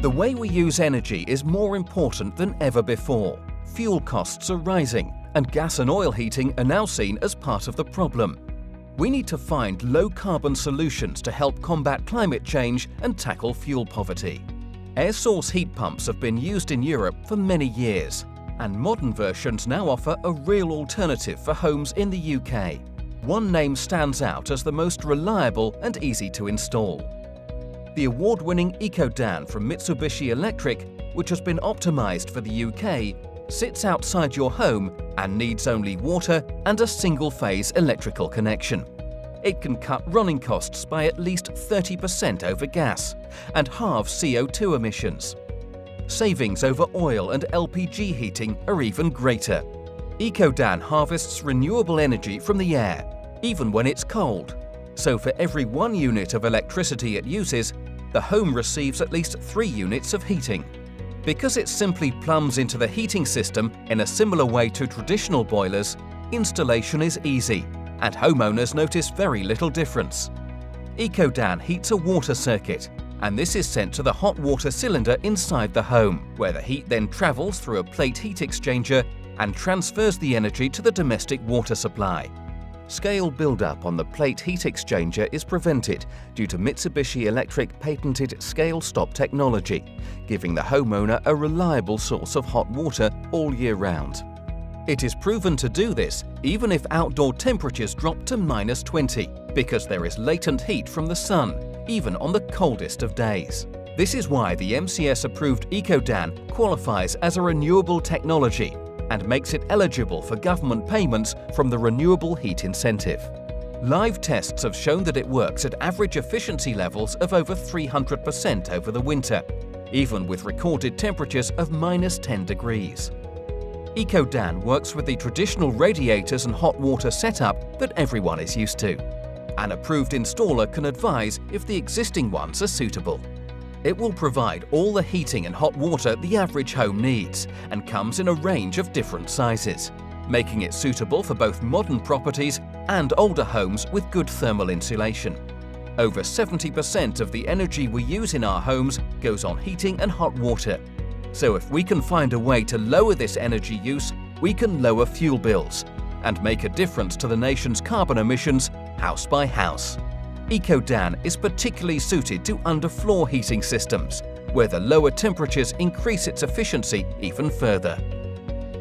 The way we use energy is more important than ever before. Fuel costs are rising, and gas and oil heating are now seen as part of the problem. We need to find low-carbon solutions to help combat climate change and tackle fuel poverty. Air source heat pumps have been used in Europe for many years, and modern versions now offer a real alternative for homes in the UK. One name stands out as the most reliable and easy to install. The award-winning Ecodan from Mitsubishi Electric, which has been optimized for the UK, sits outside your home and needs only water and a single-phase electrical connection. It can cut running costs by at least 30% over gas and halve CO2 emissions. Savings over oil and LPG heating are even greater. Ecodan harvests renewable energy from the air, even when it's cold. So for every 1 unit of electricity it uses, the home receives at least 3 units of heating. Because it simply plumbs into the heating system in a similar way to traditional boilers, installation is easy, and homeowners notice very little difference. Ecodan heats a water circuit, and this is sent to the hot water cylinder inside the home, where the heat then travels through a plate heat exchanger and transfers the energy to the domestic water supply. Scale buildup on the plate heat exchanger is prevented due to Mitsubishi Electric patented scale stop technology, giving the homeowner a reliable source of hot water all year round. It is proven to do this even if outdoor temperatures drop to -20, because there is latent heat from the sun, even on the coldest of days. This is why the MCS-approved Ecodan qualifies as a renewable technology and makes it eligible for government payments from the Renewable Heat Incentive. Live tests have shown that it works at average efficiency levels of over 300% over the winter, even with recorded temperatures of -10 degrees. Ecodan works with the traditional radiators and hot water setup that everyone is used to. An approved installer can advise if the existing ones are suitable. It will provide all the heating and hot water the average home needs and comes in a range of different sizes, making it suitable for both modern properties and older homes with good thermal insulation. Over 70% of the energy we use in our homes goes on heating and hot water. So if we can find a way to lower this energy use, we can lower fuel bills and make a difference to the nation's carbon emissions house by house. Ecodan is particularly suited to underfloor heating systems, where the lower temperatures increase its efficiency even further.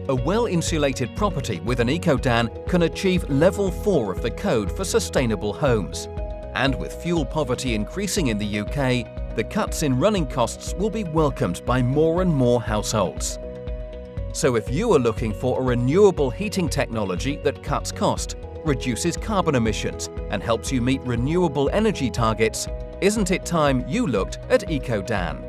A well-insulated property with an Ecodan can achieve level 4 of the code for sustainable homes. And with fuel poverty increasing in the UK, the cuts in running costs will be welcomed by more and more households. So if you are looking for a renewable heating technology that cuts cost, reduces carbon emissions and helps you meet renewable energy targets, isn't it time you looked at Ecodan?